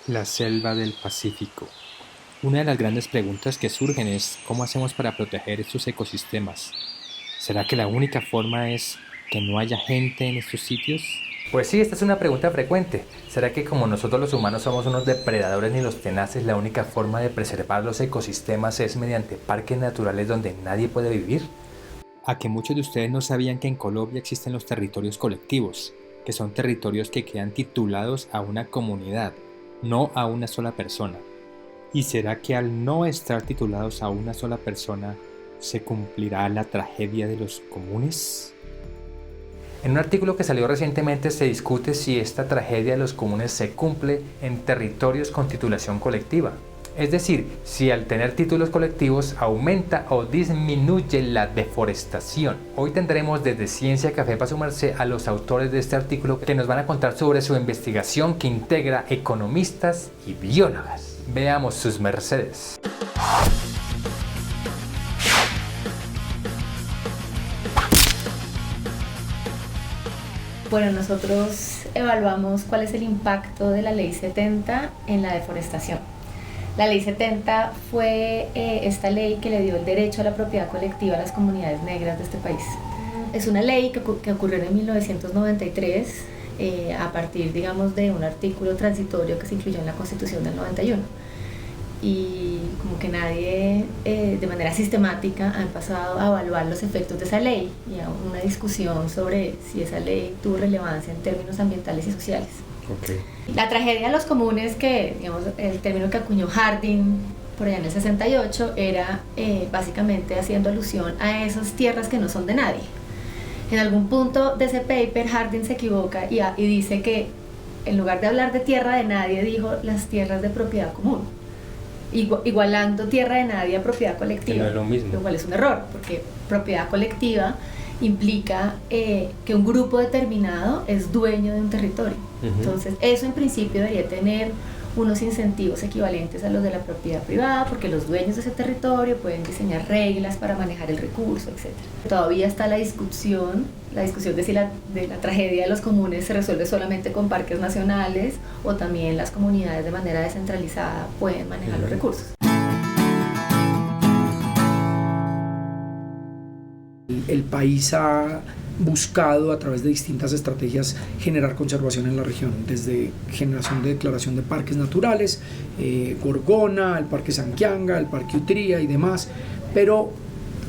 La selva del Pacífico. Una de las grandes preguntas que surgen es ¿cómo hacemos para proteger estos ecosistemas? ¿Será que la única forma es que no haya gente en estos sitios? Pues sí, esta es una pregunta frecuente. ¿Será que como nosotros los humanos somos unos depredadores ni los tenaces, la única forma de preservar los ecosistemas es mediante parques naturales donde nadie puede vivir? A que muchos de ustedes no sabían que en Colombia existen los territorios colectivos, que son territorios que quedan titulados a una comunidad, no a una sola persona. ¿Y será que al no estar titulados a una sola persona, se cumplirá la tragedia de los comunes? En un artículo que salió recientemente se discute si esta tragedia de los comunes se cumple en territorios con titulación colectiva. Es decir, si al tener títulos colectivos aumenta o disminuye la deforestación. Hoy tendremos desde Ciencia Café para sumarse a los autores de este artículo que nos van a contar sobre su investigación que integra economistas y biólogas. Veamos sus mercedes. Bueno, nosotros evaluamos cuál es el impacto de la Ley 70 en la deforestación. La Ley 70 fue esta ley que le dio el derecho a la propiedad colectiva a las comunidades negras de este país. Es una ley que ocurrió en 1993 a partir, digamos, de un artículo transitorio que se incluyó en la Constitución del 91. Y como que nadie de manera sistemática ha pasado a evaluar los efectos de esa ley y a una discusión sobre si esa ley tuvo relevancia en términos ambientales y sociales. Okay. La tragedia de los comunes, que digamos el término que acuñó Harding por allá en el 68, era básicamente haciendo alusión a esas tierras que no son de nadie. En algún punto de ese paper Harding se equivoca y dice que en lugar de hablar de tierra de nadie, dijo las tierras de propiedad común, igualando tierra de nadie a propiedad colectiva. Que no es lo mismo. Lo cual es un error, porque propiedad colectiva implica que un grupo determinado es dueño de un territorio. Entonces, eso en principio debería tener unos incentivos equivalentes a los de la propiedad privada, porque los dueños de ese territorio pueden diseñar reglas para manejar el recurso, etc. Todavía está la discusión de si la tragedia de los comunes se resuelve solamente con parques nacionales o también las comunidades de manera descentralizada pueden manejar los recursos. El país ha buscado a través de distintas estrategias generar conservación en la región, desde generación de declaración de parques naturales, Gorgona, el Parque Sanquianga, el Parque Utría y demás, pero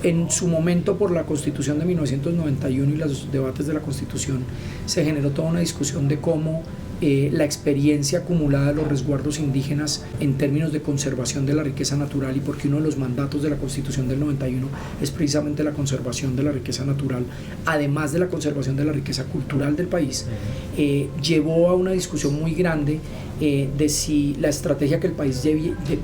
en su momento por la Constitución de 1991 y los debates de la Constitución se generó toda una discusión de cómo la experiencia acumulada de los resguardos indígenas en términos de conservación de la riqueza natural, y porque uno de los mandatos de la Constitución del 91 es precisamente la conservación de la riqueza natural, además de la conservación de la riqueza cultural del país, llevó a una discusión muy grande de si la estrategia que el país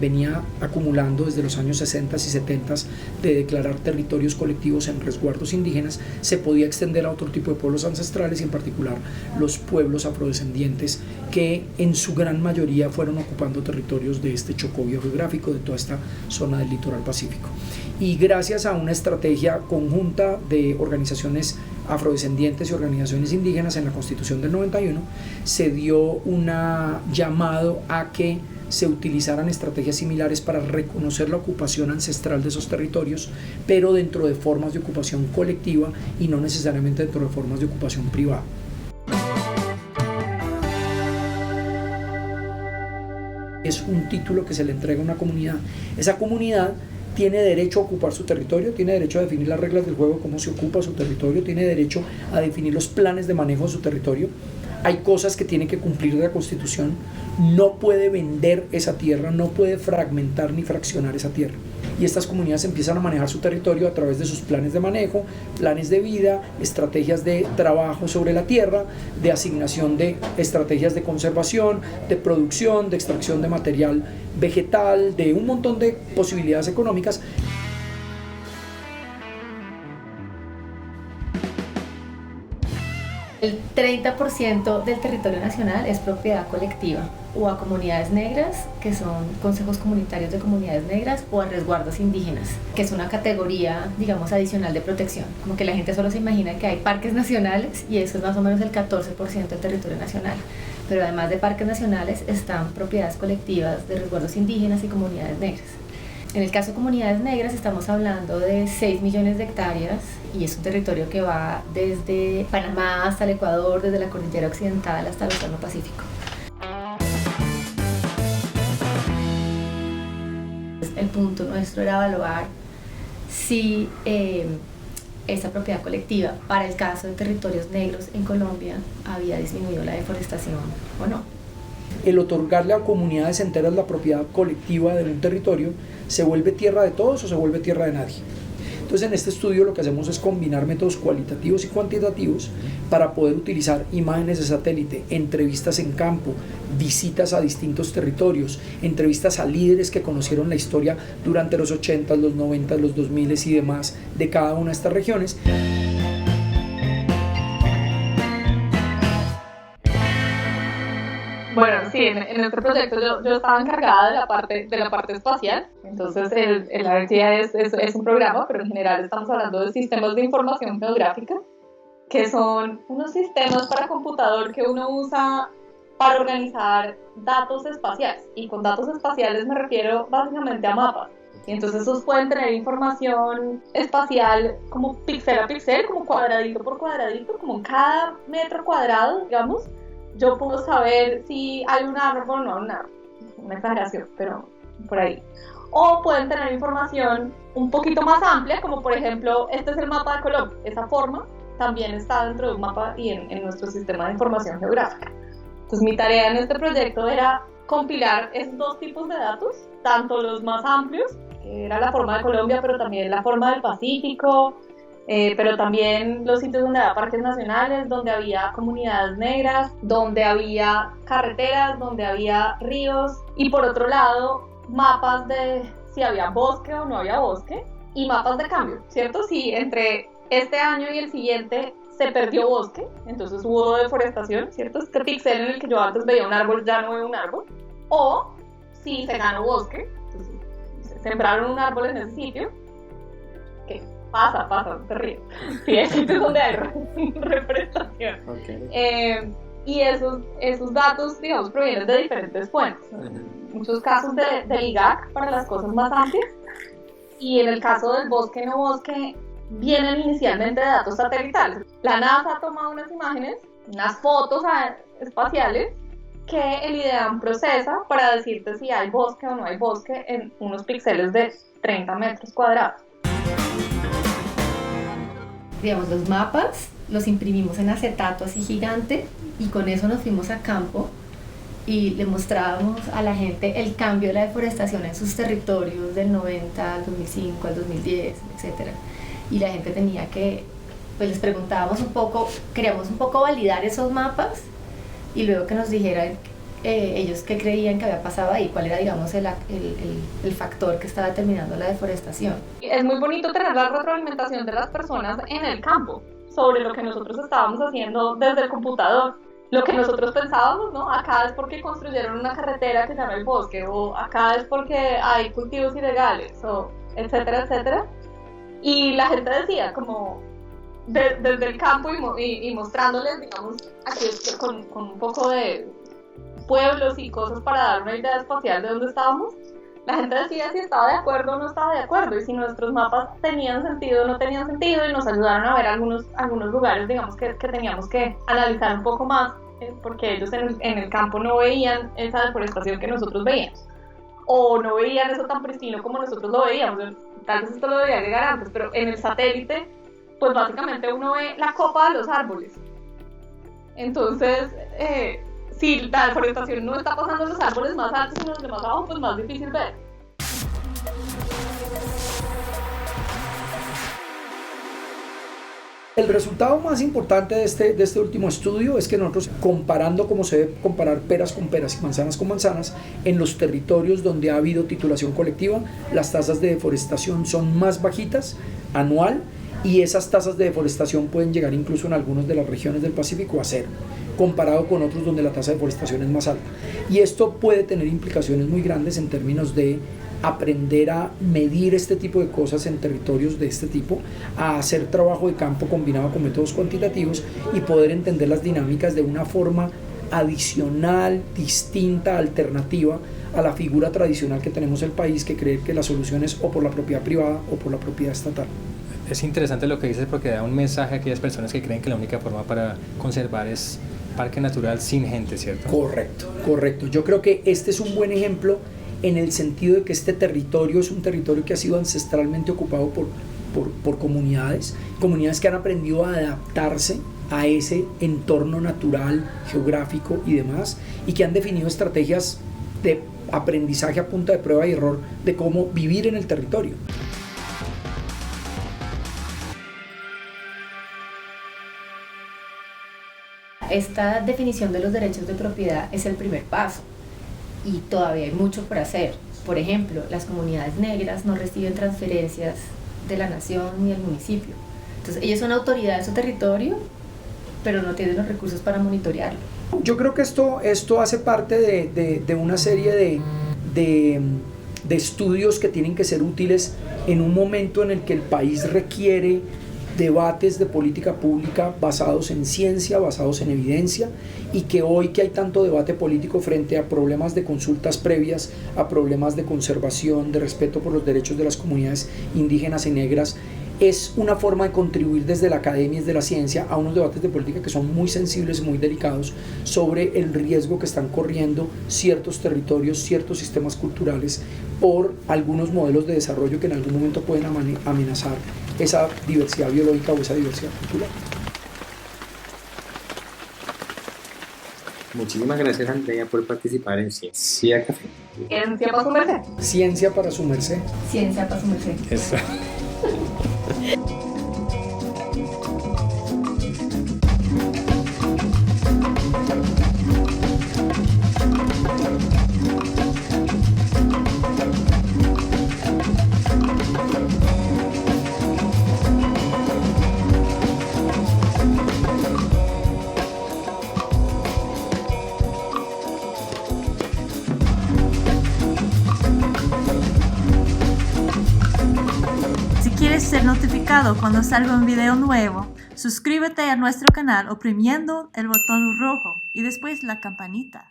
venía acumulando desde los años 60 y 70 de declarar territorios colectivos en resguardos indígenas se podía extender a otro tipo de pueblos ancestrales, y en particular los pueblos afrodescendientes, que en su gran mayoría fueron ocupando territorios de este chocobio geográfico, de toda esta zona del litoral pacífico. Y gracias a una estrategia conjunta de organizaciones afrodescendientes y organizaciones indígenas en la Constitución del 91 se dio un llamado a que se utilizaran estrategias similares para reconocer la ocupación ancestral de esos territorios, pero dentro de formas de ocupación colectiva y no necesariamente dentro de formas de ocupación privada. Es un título que se le entrega a una comunidad. Esa comunidad tiene derecho a ocupar su territorio, tiene derecho a definir las reglas del juego, cómo se ocupa su territorio, tiene derecho a definir los planes de manejo de su territorio. Hay cosas que tiene que cumplir de la Constitución, no puede vender esa tierra, no puede fragmentar ni fraccionar esa tierra. Y estas comunidades empiezan a manejar su territorio a través de sus planes de manejo, planes de vida, estrategias de trabajo sobre la tierra, de asignación de estrategias de conservación, de producción, de extracción de material vegetal, de un montón de posibilidades económicas. El 30% del territorio nacional es propiedad colectiva, o a comunidades negras, que son consejos comunitarios de comunidades negras, o a resguardos indígenas, que es una categoría, digamos, adicional de protección. Como que la gente solo se imagina que hay parques nacionales y eso es más o menos el 14% del territorio nacional. Pero además de parques nacionales están propiedades colectivas de resguardos indígenas y comunidades negras. En el caso de comunidades negras estamos hablando de 6 millones de hectáreas y es un territorio que va desde Panamá hasta el Ecuador, desde la cordillera occidental hasta el Océano Pacífico. El punto nuestro era evaluar si esa propiedad colectiva para el caso de territorios negros en Colombia había disminuido la deforestación o no. El otorgarle a comunidades enteras la propiedad colectiva de un territorio, ¿se vuelve tierra de todos o se vuelve tierra de nadie? Entonces en este estudio lo que hacemos es combinar métodos cualitativos y cuantitativos para poder utilizar imágenes de satélite, entrevistas en campo, visitas a distintos territorios, entrevistas a líderes que conocieron la historia durante los 80, los 90, los 2000 y demás de cada una de estas regiones. Bueno, sí, en este proyecto yo estaba encargada de la parte espacial, entonces el ARGIA es un programa, pero en general estamos hablando de sistemas de información geográfica, que son unos sistemas para computador que uno usa para organizar datos espaciales, y con datos espaciales me refiero básicamente a mapas. Y entonces esos pueden tener información espacial como píxel a píxel, como cuadradito por cuadradito, como en cada metro cuadrado, digamos. Yo puedo saber si hay un árbol o no un árbol. Una exageración, pero por ahí. O pueden tener información un poquito más amplia, como por ejemplo, este es el mapa de Colombia. Esa forma también está dentro de un mapa y en nuestro sistema de información geográfica. Entonces mi tarea en este proyecto era compilar esos dos tipos de datos, tanto los más amplios, que era la forma de Colombia, pero también la forma del Pacífico, pero también los sitios donde había parques nacionales, donde había comunidades negras, donde había carreteras, donde había ríos, y por otro lado mapas de si había bosque o no había bosque, y mapas de cambio, ¿cierto? Si entre este año y el siguiente se perdió bosque, entonces hubo deforestación, ¿cierto? Este píxel en el que yo antes veía un árbol ya no veo un árbol, o si se ganó bosque, entonces sembraron un árbol en ese sitio, ¿qué? Pasa, te ríes. Sí, hay sitios donde hay reforestación. Okay. Y esos datos, digamos, provienen de diferentes fuentes. En muchos casos del IGAC para las cosas más amplias. Y en el caso del bosque no bosque, vienen inicialmente de datos satelitales. La NASA ha tomado unas imágenes, unas fotos espaciales que el IDEAM procesa para decirte si hay bosque o no hay bosque en unos píxeles de 30 metros cuadrados. Digamos, los mapas los imprimimos en acetato así gigante y con eso nos fuimos a campo y le mostrábamos a la gente el cambio de la deforestación en sus territorios del 90 al 2005, al 2010, etc. Y la gente tenía que, pues les preguntábamos un poco, queríamos un poco validar esos mapas y luego que nos dijeran ellos qué creían que había pasado ahí, cuál era, digamos, el factor que estaba determinando la deforestación. Es muy bonito tener la retroalimentación de las personas en el campo sobre lo que nosotros estábamos haciendo desde el computador. Lo que nosotros pensábamos, ¿no? Acá es porque construyeron una carretera que se llama el bosque, o acá es porque hay cultivos ilegales, o etcétera, etcétera. Y la gente decía como desde el campo y mostrándoles, digamos, aquí con un poco de pueblos y cosas para dar una idea espacial de dónde estábamos, la gente decía si estaba de acuerdo o no estaba de acuerdo y si nuestros mapas tenían sentido o no tenían sentido, y nos ayudaron a ver algunos lugares, digamos, que teníamos que analizar un poco más, porque ellos en el campo no veían esa deforestación que nosotros veíamos, o no veían eso tan pristino como nosotros lo veíamos. Tal vez esto lo debía llegar antes, pero en el satélite pues básicamente uno ve la copa de los árboles. Entonces si la deforestación no está pasando en los árboles más altos, sino en los de más abajo, pues más difícil ver. El resultado más importante de este último estudio es que nosotros, comparando como se debe comparar peras con peras y manzanas con manzanas, en los territorios donde ha habido titulación colectiva, las tasas de deforestación son más bajitas anual, y esas tasas de deforestación pueden llegar incluso en algunas de las regiones del Pacífico a cero, comparado con otros donde la tasa de deforestación es más alta. Y esto puede tener implicaciones muy grandes en términos de aprender a medir este tipo de cosas en territorios de este tipo, a hacer trabajo de campo combinado con métodos cuantitativos y poder entender las dinámicas de una forma adicional, distinta, alternativa a la figura tradicional que tenemos en el país, que cree que la solución es o por la propiedad privada o por la propiedad estatal. Es interesante lo que dices porque da un mensaje a aquellas personas que creen que la única forma para conservar es parque natural sin gente, ¿cierto? Correcto, correcto. Yo creo que este es un buen ejemplo en el sentido de que este territorio es un territorio que ha sido ancestralmente ocupado por comunidades que han aprendido a adaptarse a ese entorno natural, geográfico y demás, y que han definido estrategias de aprendizaje a punta de prueba y error de cómo vivir en el territorio. Esta definición de los derechos de propiedad es el primer paso y todavía hay mucho por hacer. Por ejemplo, las comunidades negras no reciben transferencias de la nación ni del municipio. Entonces, ellos son autoridad de su territorio, pero no tienen los recursos para monitorearlo. Yo creo que esto hace parte de una serie de estudios que tienen que ser útiles en un momento en el que el país requiere debates de política pública basados en ciencia, basados en evidencia, y que hoy que hay tanto debate político frente a problemas de consultas previas, a problemas de conservación, de respeto por los derechos de las comunidades indígenas y negras, es una forma de contribuir desde la academia y desde la ciencia a unos debates de política que son muy sensibles y muy delicados sobre el riesgo que están corriendo ciertos territorios, ciertos sistemas culturales por algunos modelos de desarrollo que en algún momento pueden amenazar esa diversidad biológica o esa diversidad cultural. Muchísimas gracias, Andrea, por participar en Ciencia Café. En Ciencia para su merced. Ciencia para su merced. Ciencia para su merced. Eso. Si quieres ser notificado cuando salga un video nuevo, suscríbete a nuestro canal oprimiendo el botón rojo y después la campanita.